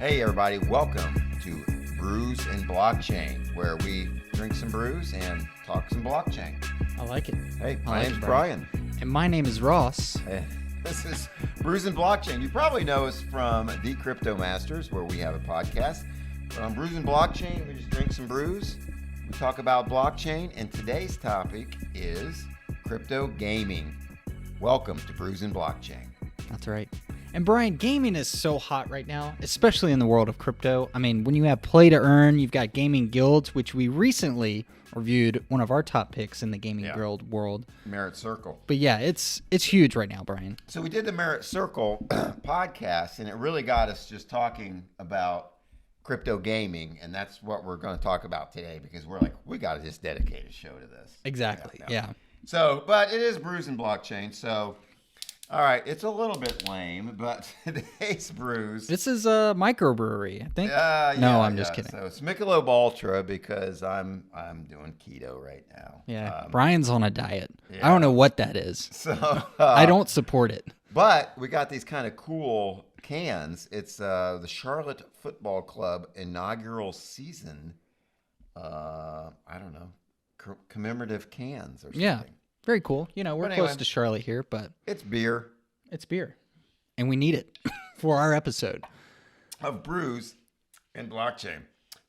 Hey everybody, welcome to Brews and Blockchain, where we drink some brews and talk some blockchain. I like it. Hey, I my like name's it, Brian. And my name is Ross. Hey, this is Brews and Blockchain. You probably know us from The Crypto Masters, where we have a podcast. But on Brews and Blockchain, we just drink some brews. We talk about blockchain, and today's topic is crypto gaming. Welcome to Brews and Blockchain. That's right. And Brian, gaming is so hot right now, especially in the world of crypto. I mean, when you have play to earn, you've got gaming guilds, which we recently reviewed, one of our top picks in the gaming guild world. Merit Circle. But yeah, it's huge right now, Brian. So we did the Merit Circle podcast, and it really got us just talking about crypto gaming, and that's what we're going to talk about today, because we're like, we got to just dedicate a show to this. Exactly, yeah. So, but it is Brews and Blockchain, so... All right, it's a little bit lame, but today's brews. This is a microbrewery, I think. I'm just kidding. So it's Michelob Ultra because I'm doing keto right now. Yeah, Brian's on a diet. Yeah. I don't know what that is. So I don't support it. But we got these kind of cool cans. It's the Charlotte Football Club inaugural season. I don't know, commemorative cans or something. Yeah. Very cool. You know, we're But close anyway, to Charlotte here, but it's beer it's beer. And we need it for our episode. of brews and blockchain.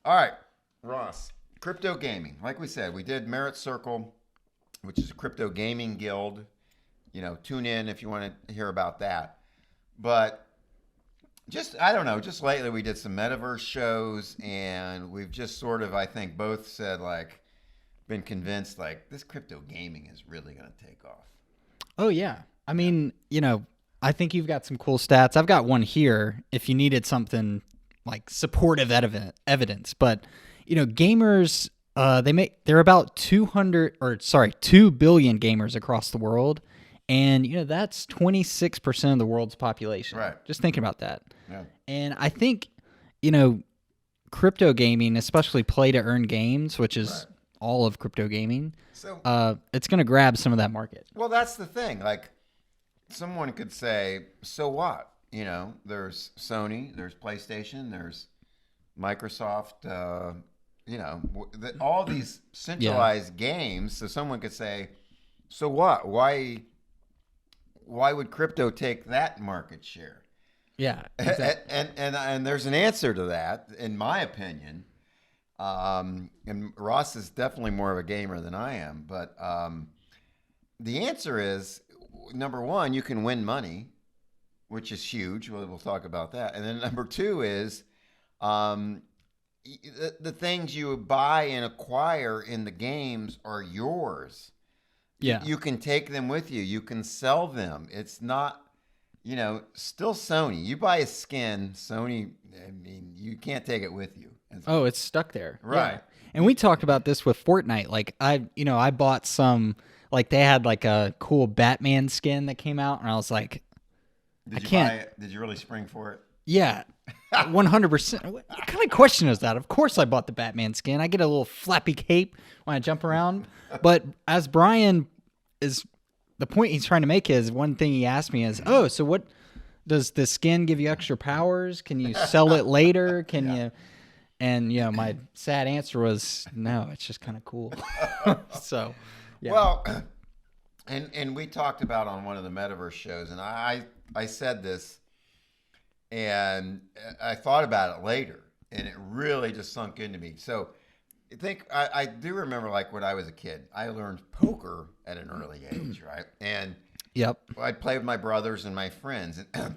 All right, Ross, crypto gaming. Like we said, we did Merit Circle, which is a crypto gaming guild. You know, tune in if you want to hear about that. But just, I don't know, just lately we did some metaverse shows, and we've just sort of, I think, both said, like, been convinced, like, this crypto gaming is really going to take off. Oh, yeah. I mean, you know, I think you've got some cool stats. I've got one here if you needed something like supportive evidence. But, you know, gamers, they're about 2 billion gamers across the world. And, you know, that's 26% of the world's population. Right. Just thinking about that. Yeah. And I think, you know, crypto gaming, especially play to earn games, which is all of crypto gaming, So, it's going to grab some of that market. well, that's the thing. Like, someone could say, so what? You know, there's Sony, there's PlayStation, there's Microsoft, you know, all these centralized games. So someone could say, so what? Why would crypto take that market share? Yeah. Exactly. And there's an answer to that, in my opinion. And Ross is definitely more of a gamer than I am, but the answer is, number one, you can win money, which is huge. We'll talk about that. And then number two is the things you buy and acquire in the games are yours. Yeah. You can take them with you. You can sell them. It's not, you know, still Sony. You buy a skin, Sony, I mean, you can't take it with you. Oh, it's stuck there. Right. Yeah. And we talked about this with Fortnite. Like I bought some, like they had like a cool Batman skin that came out, and I was like, Did you can't. buy it? Did you really spring for it? Yeah, 100%. What kind of question is that? Of course I bought the Batman skin. I get a little flappy cape when I jump around. But as Brian is, the point he's trying to make is, one thing he asked me is, oh, so what, does the skin give you extra powers? Can you sell it later? Can you? And, you know, my sad answer was, no, it's just kind of cool. So, yeah. Well, and we talked about on one of the metaverse shows, and I said this, and I thought about it later, and it really just sunk into me. So I do remember, like, when I was a kid, I learned poker at an early age, right? And I'd play with my brothers and my friends, and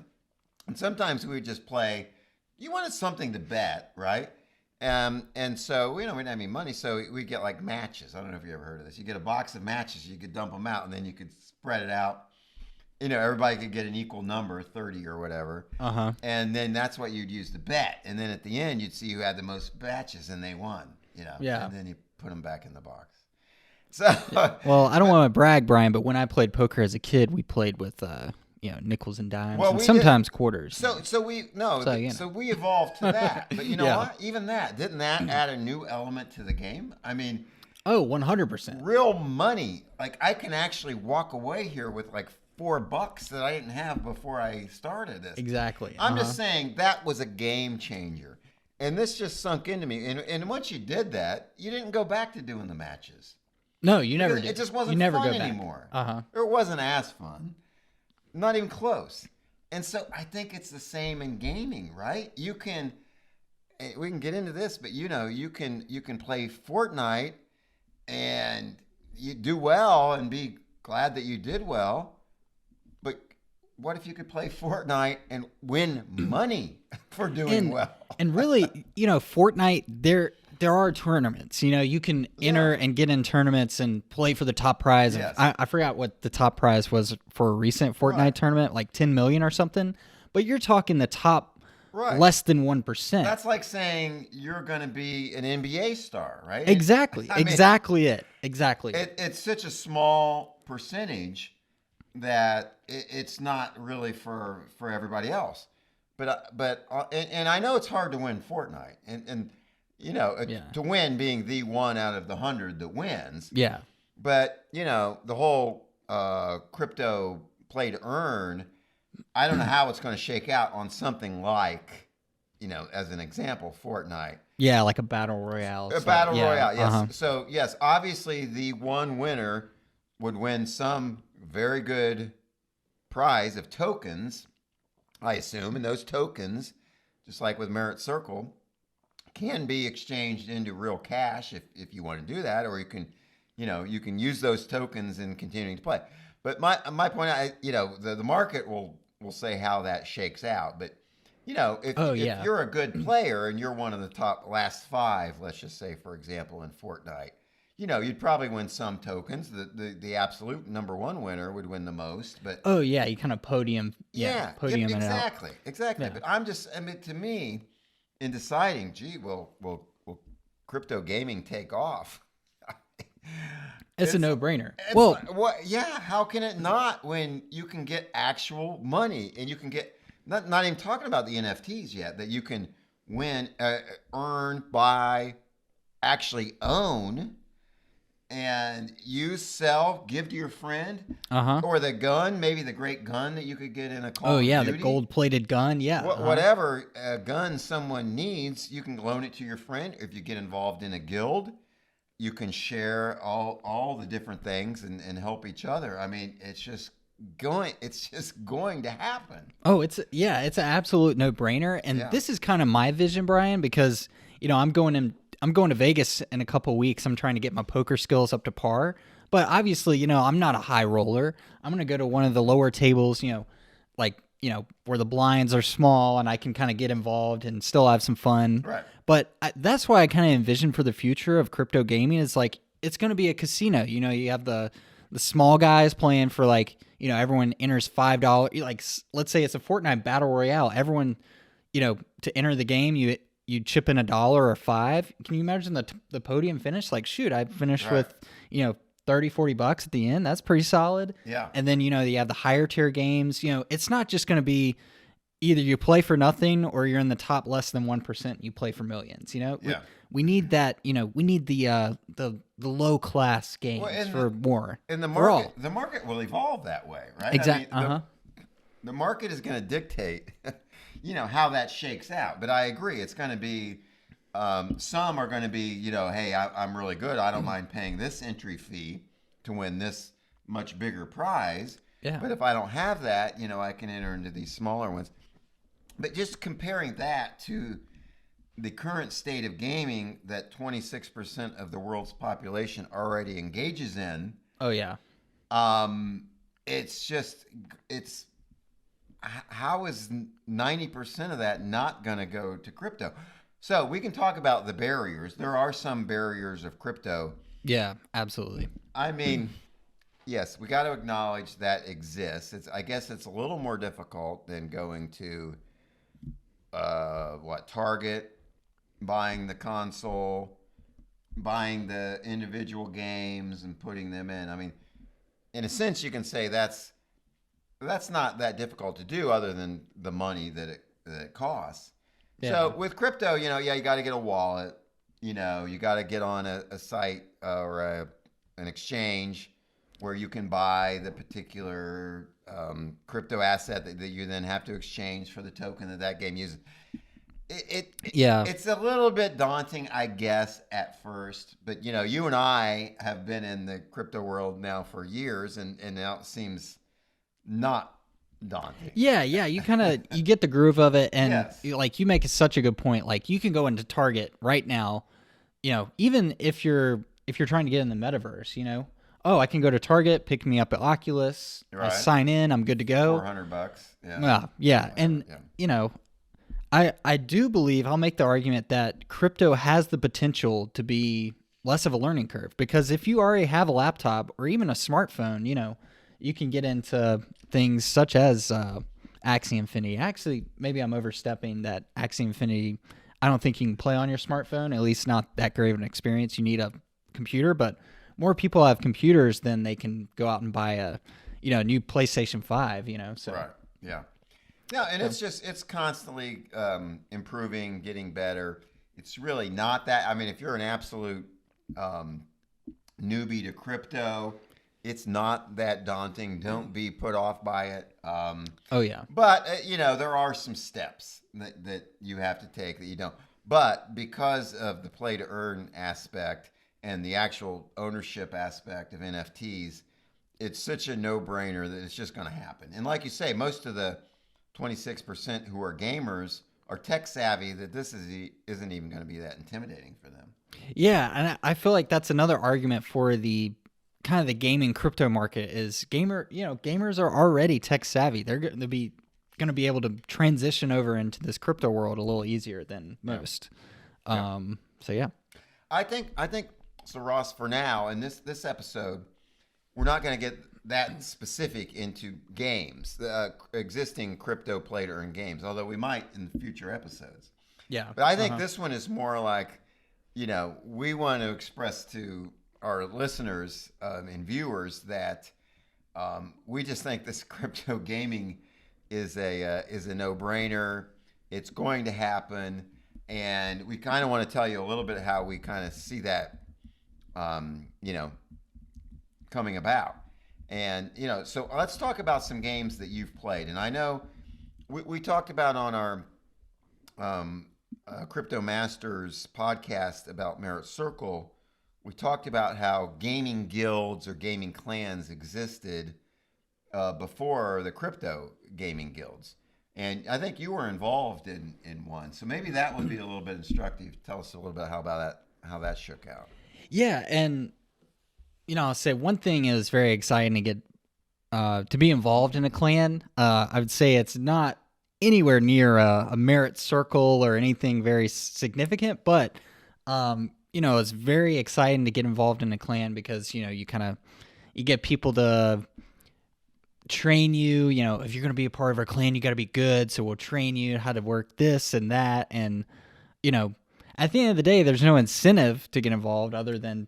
sometimes we would just play. You wanted something to bet, right? And so, we didn't have any money, so we'd get like matches. I don't know if you ever heard of this. You get a box of matches, you could dump them out, and then you could spread it out. You know, everybody could get an equal number, 30 or whatever. Uh-huh. And then that's what you'd use to bet. And then at the end, you'd see who had the most matches, and they won, you know. Yeah. And then you put them back in the box. So, well, I don't want to brag, Brian, but when I played poker as a kid, we played with, you know, nickels and dimes, and sometimes quarters. So we evolved to that. But you know what? Even that, didn't that add a new element to the game? I mean, oh, 100%. Real money. Like, I can actually walk away here with like $4 that I didn't have before I started this. Exactly. I'm just saying that was a game changer. And this just sunk into me. And once you did that, you didn't go back to doing the matches. No, you never Because did. It just You wasn't never fun go back. anymore. Uh-huh. Or it wasn't as fun. Not even close. And so I think it's the same in gaming, right? We can get into this, but you can play Fortnite and you do well and be glad that you did well. But what if you could play Fortnite and win money for doing well? And really, Fortnite, there are tournaments. You can enter and get in tournaments and play for the top prize. Yes. I forgot what the top prize was for a recent Fortnite tournament, like 10 million or something. But you're talking the top less than 1%. That's like saying you're going to be an NBA star, right? Exactly. Exactly. It's such a small percentage that it's not really for everybody else. But I know it's hard to win Fortnite, and to win being the one out of the 100 that wins. Yeah. But the whole crypto play to earn, I don't know how it's going to shake out on something like, as an example, Fortnite. Yeah, like a battle royale. Battle royale, yes. Uh-huh. So yes, obviously the one winner would win some very good prize of tokens, I assume, and those tokens, just like with Merit Circle, can be exchanged into real cash if you want to do that, or you can use those tokens in continuing to play. But my point, the market will say how that shakes out. But if you're a good player and you're one of the top last 5, let's just say, for example, in Fortnite, you'd probably win some tokens. The absolute number one winner would win the most. But you kind of podium. Podium exactly. Yeah. But to me, in deciding, will crypto gaming take off? It's a no-brainer. How can it not when you can get actual money and you can get not even talking about the NFTs yet that you can win, earn, buy, actually own, and use, sell, give to your friend, or the gun, maybe the great gun that you could get in a Call of Duty. The gold-plated gun, Whatever gun someone needs, you can loan it to your friend. If you get involved in a guild, you can share all the different things and help each other. I mean, it's just going to happen. Oh, it's an absolute no-brainer. And this is kind of my vision, Brian, because I'm going to Vegas in a couple of weeks. I'm trying to get my poker skills up to par. But obviously, I'm not a high roller. I'm going to go to one of the lower tables, where the blinds are small and I can kind of get involved and still have some fun. Right. But that's why I kind of envision for the future of crypto gaming is like it's going to be a casino. You have the small guys playing for everyone enters $5. Like let's say it's a Fortnite battle royale. Everyone, to enter the game, you chip in $1 or $5. Can you imagine the podium finish? Like, shoot, I finished with $30-$40 at the end. That's pretty solid. Yeah. And then you have the higher tier games. It's not just going to be either you play for nothing or you're in the top less than 1%. And you play for millions. We need that. We need the low class games for more. And the market will evolve that way, right? Exactly. The market is going to dictate, how that shakes out. But I agree, it's going to be. Some are going to be, hey, I'm really good. I don't mind paying this entry fee to win this much bigger prize. Yeah. But if I don't have that, I can enter into these smaller ones. But just comparing that to the current state of gaming that 26% of the world's population already engages in. Oh, yeah. How is 90% of that not going to go to crypto? So we can talk about the barriers. There are some barriers of crypto. Yeah, absolutely. I mean, yes, we got to acknowledge that exists. I guess it's a little more difficult than going to Target, buying the console, buying the individual games and putting them in. I mean, in a sense, you can say that's not that difficult to do, other than the money that it costs. Yeah. So with crypto, you got to get a wallet. You got to get on a site or an exchange where you can buy the particular crypto asset that you then have to exchange for the token that game uses. Yeah. It's a little bit daunting, I guess, at first. But you and I have been in the crypto world now for years, and now it seems not daunting. Yeah, you kind of you get the groove of it, and Yes. you make such a good point. Like you can go into Target right now, even if you're trying to get in the metaverse, oh, I can go to Target, pick me up at Oculus, I Right. sign in, I'm good to go. $400. Yeah. Well, yeah, and Yeah. I do believe I'll make the argument that crypto has the potential to be less of a learning curve, because if you already have a laptop or even a smartphone, you can get into things such as Axie Infinity. Actually, maybe I'm overstepping that Axie Infinity. I don't think you can play on your smartphone, at least not that great of an experience. You need a computer, but more people have computers than they can go out and buy a new PlayStation 5, so Right. Yeah. Yeah, and it's constantly improving, getting better. It's really not that. I mean, if you're an absolute newbie to crypto, it's not that daunting. Don't be put off by it. Oh yeah. But there are some steps that you have to take that you don't. But because of the play to earn aspect and the actual ownership aspect of NFTs, it's such a no-brainer that it's just going to happen. And like you say, most of the 26% who are gamers are tech savvy that this isn't even going to be that intimidating for them. Yeah, and I feel like that's another argument for the kind of the gaming crypto market is gamers are already tech savvy. They're going to be able to transition over into this crypto world a little easier than most. Yeah. So yeah. I think so, Ross, for now in this episode, we're not going to get that specific into games, the existing crypto play to earn games, although we might in future episodes. Yeah. But I think this one is more like, we want to express to our listeners and viewers that we just think this crypto gaming is a no-brainer. It's going to happen, and we kind of want to tell you a little bit how we kind of see that, coming about. And so let's talk about some games that you've played. And I know we talked about on our Crypto Masters podcast about Merit Circle. We talked about how gaming guilds or gaming clans existed before the crypto gaming guilds. And I think you were involved in one. So maybe that would be a little bit instructive. Tell us a little bit how that shook out. Yeah, and I'll say one thing is very exciting to get to be involved in a clan. I would say it's not anywhere near a merit circle or anything very significant, but it's very exciting to get involved in a clan because you get people to train you. If you're going to be a part of our clan, you got to be good, so we'll train you how to work this and that. And at the end of the day, there's no incentive to get involved other than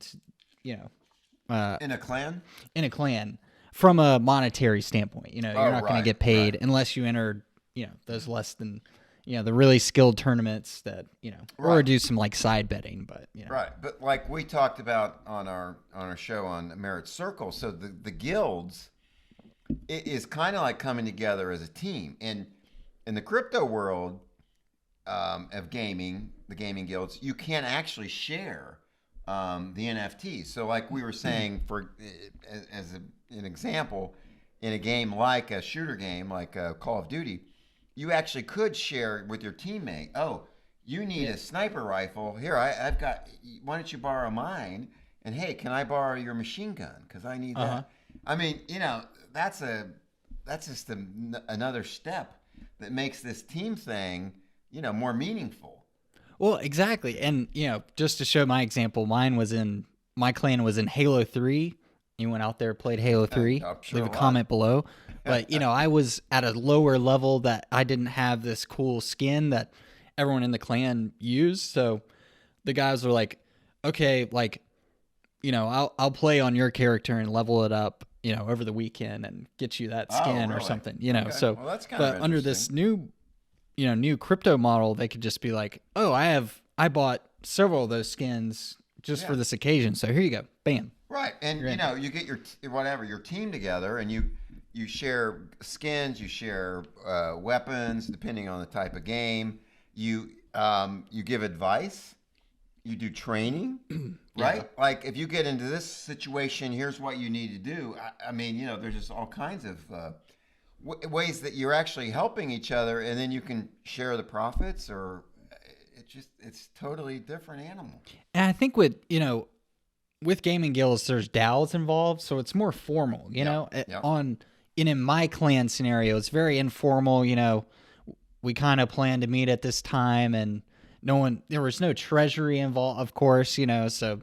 in a clan? In a clan, from a monetary standpoint, you're not going to get paid unless you enter, those less than, the really skilled tournaments that, or do some like side betting, but Right, but like we talked about on our show on Merit Circle, so the guilds, it is kind of like coming together as a team. And in the crypto world of gaming, the gaming guilds, you can't actually share the NFTs. So like we were saying, as an example, in a game like a shooter game, like Call of Duty, you actually could share with your teammate. Oh, you need a sniper rifle. Here, I've got, why don't you borrow mine? And hey, can I borrow your machine gun? Because I need that. I mean, that's just another step that makes this team thing, more meaningful. Well, exactly. And, just to show my example, my clan was in Halo 3. You went out there, played Halo 3. Sure Leave a comment below. But, I was at a lower level that I didn't have this cool skin that everyone in the clan used. So the guys were like, okay, like, I'll play on your character and level it up, over the weekend and get you that skin or something, Okay. So, well, that's kind but of under this new crypto model, they could just be like, oh, I bought several of those skins just for this occasion. So here you go. Bam. Right, and You're you in. know, you get your team together, and you share skins, you share weapons, depending on the type of game. You give advice, you do training, Yeah. right? Like if you get into this situation, here's what you need to do. I mean, you know, there's just all kinds of ways that you're actually helping each other, and then you can share the profits, or it's totally different animal. And I think with gaming guilds, there's DAOs involved, so it's more formal. Yep, yep. In my clan scenario, it's very informal. We kind of planned to meet at this time, and there was no treasury involved, of course. So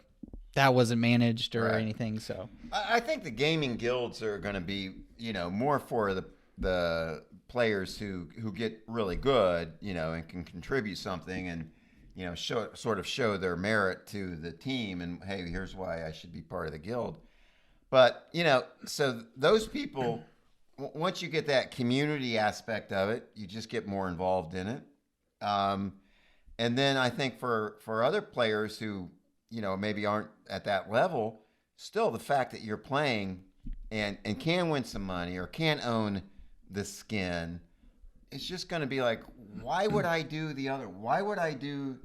that wasn't managed or Right. anything. So I think the gaming guilds are going to be, more for the players who get really good, and can contribute something, and show their merit to the team, and hey, here's why I should be part of the guild. But so those people, once you get that community aspect of it, you just get more involved in it. And then I think for other players who maybe aren't at that level, still the fact that you're playing and can win some money or can own this skin, it's just going to be like, why would I do the other? Why would I do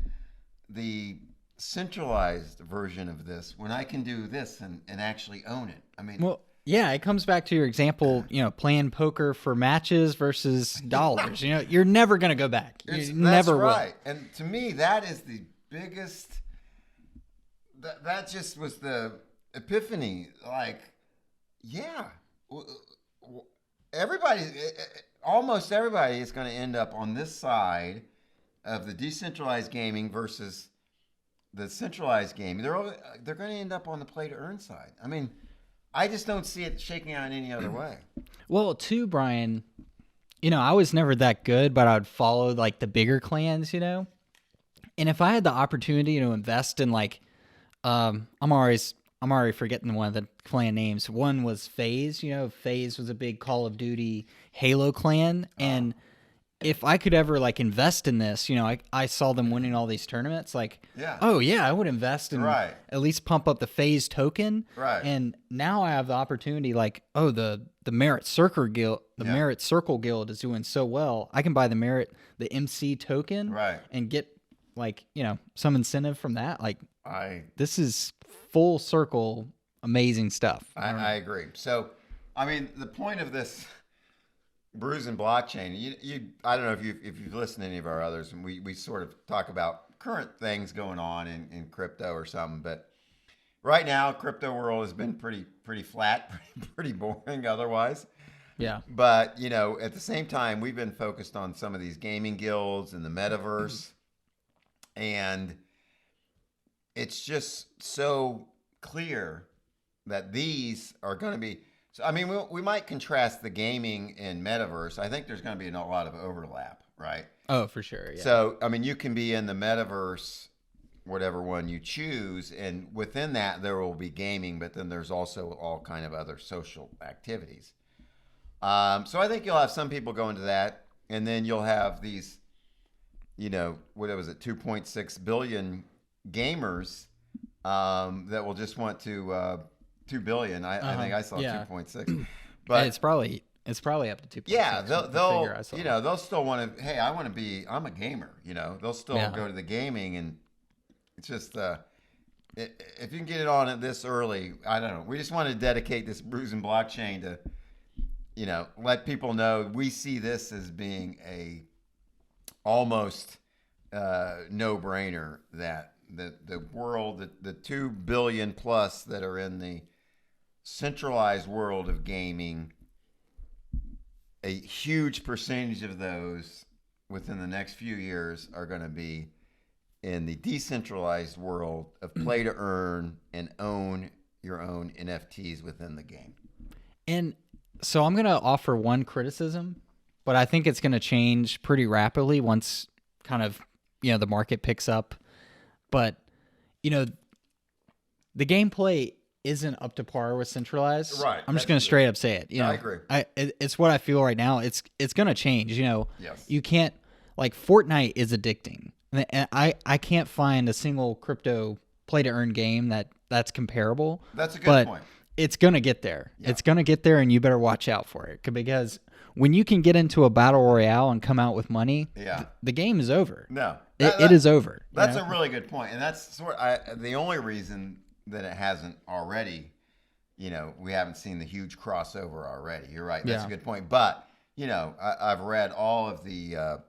the centralized version of this when I can do this and actually own it? I mean, well, yeah, it comes back to your example. Playing poker for matches versus dollars. You're never gonna go back. that's Never right. And to me, that is the biggest. That just was the epiphany. Like, yeah, everybody, almost everybody is going to end up on this side of the decentralized gaming versus the centralized gaming. They're going to end up on the play to earn side. I mean, I just don't see it shaking out any other way. Well, too, Brian. I was never that good, but I'd follow like the bigger clans. And if I had the opportunity to invest in like, I'm already forgetting one of the clan names. One was FaZe. FaZe was a big Call of Duty Halo clan, and if I could ever like invest in this, I saw them winning all these tournaments. Like, Yeah. oh yeah, I would invest in Right. at least pump up the FaZe token. Right. And now I have the opportunity. Like, oh, the Merit Circle Guild, Yeah. Merit Circle Guild is doing so well. I can buy the MC token, Right. and get like some incentive from that. Like, I this is full circle, amazing stuff. I agree. So, I mean, the point of this Brews and Blockchain, I don't know if you've listened to any of our others, and we sort of talk about current things going on in crypto or something. But right now, crypto world has been pretty flat, pretty boring otherwise. Yeah. But at the same time, we've been focused on some of these gaming guilds and the metaverse, and it's just so clear that these are going to be. So, I mean, we might contrast the gaming and metaverse. I think there's going to be a lot of overlap, right? Oh, for sure. Yeah. So, I mean, you can be in the metaverse, whatever one you choose, and within that there will be gaming, but then there's also all kind of other social activities. So I think you'll have some people go into that, and then you'll have these, what was it, 2.6 billion gamers that will just want to 2 billion. I think I saw Yeah. 2.6, but it's probably up to 2.6. yeah, they'll figure I saw. they'll still want to. Hey, I'm a gamer. They'll still Yeah. go to the gaming, and it's just if you can get it on it this early, I don't know. We just want to dedicate this Brews and Blockchain to let people know we see this as being a almost no brainer that the world, the 2 billion plus that are in the centralized world of gaming, a huge percentage of those within the next few years are going to be in the decentralized world of play to earn and own your own NFTs within the game. And so I'm going to offer one criticism, but I think it's going to change pretty rapidly once kind of, the market picks up. But, the gameplay isn't up to par with centralized. Right. I'm just going to straight up say it. I agree. It's what I feel right now. It's going to change. Yes. You can't, like, Fortnite is addicting. And I can't find a single crypto play to earn game that that's comparable. That's a good but point. It's gonna get there. Yeah. It's gonna get there, and you better watch out for it because when you can get into a battle royale and come out with money, Yeah. the game is over. No, It is over. That's a really good point, and that's the only reason that it hasn't already. We haven't seen the huge crossover already. You're right. That's a good point. But I've read all of the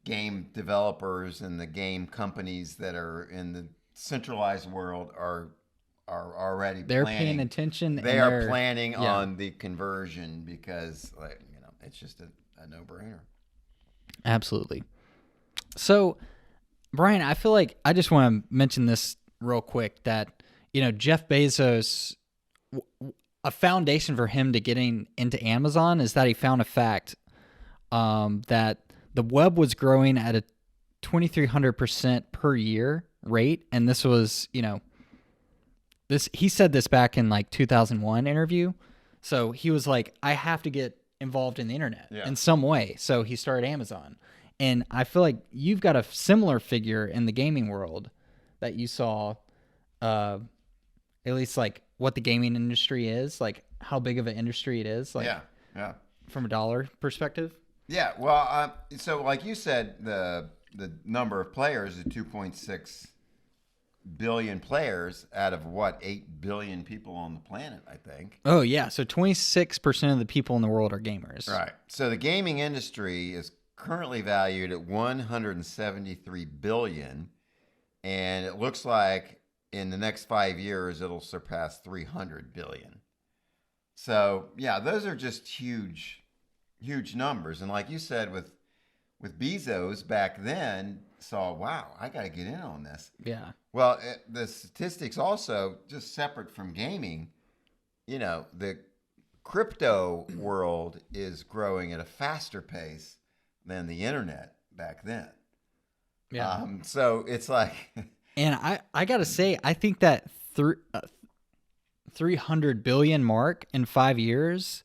game developers and the game companies that are in the centralized world are already They're planning. paying attention. They and are planning on the conversion because it's just a no-brainer. Absolutely. So, Brian, I feel like I just want to mention this real quick that, Jeff Bezos, a foundation for him to getting into Amazon is that he found a fact that the web was growing at a 2,300% per year rate. And this was, he said this back in like 2001 interview. So he was like, I have to get involved in the internet in some way. So he started Amazon. And I feel like you've got a similar figure in the gaming world that you saw, at least like what the gaming industry is, like how big of an industry it is, like from a dollar perspective. Yeah, well, so like you said, the number of players is 2.6 billion players out of 8 billion people on the planet, I think. Oh yeah, so 26% of the people in the world are gamers. Right. So the gaming industry is currently valued at 173 billion, and it looks like in the next 5 years it'll surpass 300 billion. So yeah, those are just huge numbers. And like you said, with Bezos back then, saw, wow, I got to get in on this. Yeah. Well, the statistics also, just separate from gaming, the crypto world is growing at a faster pace than the internet back then. Yeah. So it's like... And I got to say, I think that 300 billion mark in 5 years,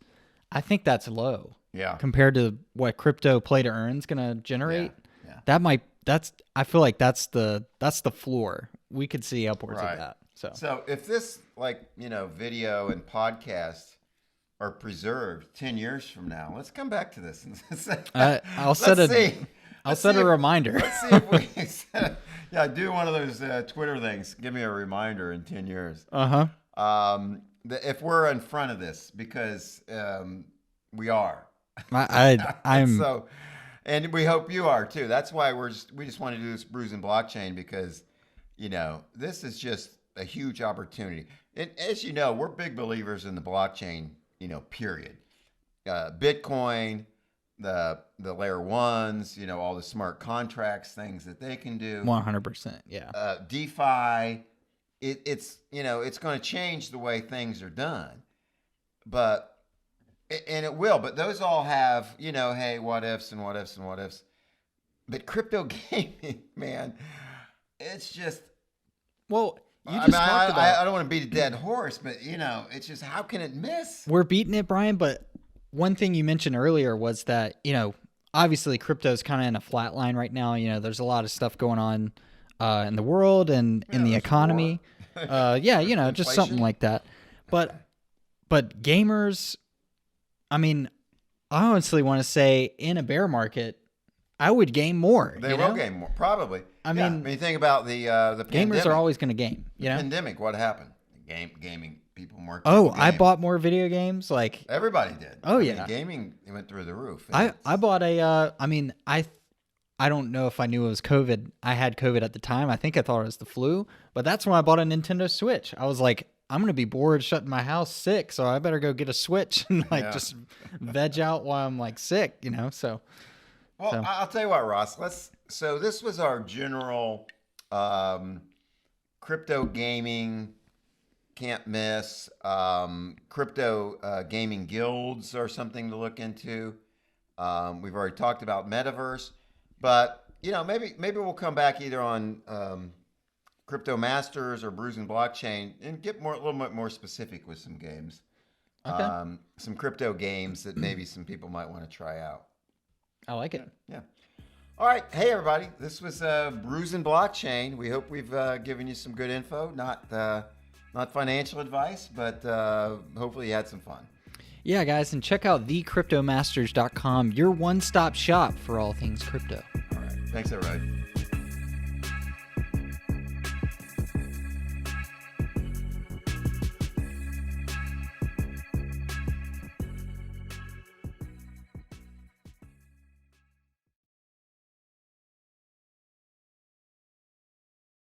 I think that's low. Yeah. Compared to what crypto play to earn is going to generate. Yeah. I feel like that's the floor. We could see upwards Right. of that. So if this video and podcast are preserved 10 years from now, let's come back to this and say, I'll set a reminder. Let's see if we do one of those Twitter things. Give me a reminder in 10 years. If we're in front of this, because we are. I'm so, and we hope you are too. That's why we just want to do this Brews and Blockchain, because this is just a huge opportunity. And as you know, we're big believers in the blockchain, period. Bitcoin, the layer ones, all the smart contracts, things that they can do. 100%. Yeah. DeFi, it's going to change the way things are done, and it will. But those all have, hey, what ifs and what ifs and what ifs. But crypto gaming, man, it's just. Well, talked about. I don't want to beat a dead horse, but it's just, how can it miss? We're beating it, Brian. But one thing you mentioned earlier was that obviously crypto is kind of in a flat line right now. There's a lot of stuff going on in the world and in the economy. Just something like that. But gamers, I mean, I honestly want to say in a bear market, I would game more. They will game more, probably. I mean, when you think about the pandemic, gamers are always going to game. Pandemic, what happened? Gaming people more. I bought more video games. Like everybody did. Gaming went through the roof. I bought a. I don't know if I knew it was COVID. I had COVID at the time. I think I thought it was the flu, but that's when I bought a Nintendo Switch. I was like, I'm gonna be bored shut in my house sick, so I better go get a Switch and just veg out while I'm like sick. So. Well, I'll tell you what, Ross. So this was our general crypto gaming can't miss. Crypto gaming guilds are something to look into. We've already talked about metaverse, but maybe we'll come back either on Crypto Masters or Brews and Blockchain and get a little bit more specific with some games. Okay. Some crypto games that maybe some people might want to try out. I like it. Yeah. All right. Hey, everybody. This was Brews and Blockchain. We hope we've given you some good info. Not financial advice, but hopefully you had some fun. Yeah, guys, and check out thecryptomasters.com, your one-stop shop for all things crypto. All right. Thanks, everybody.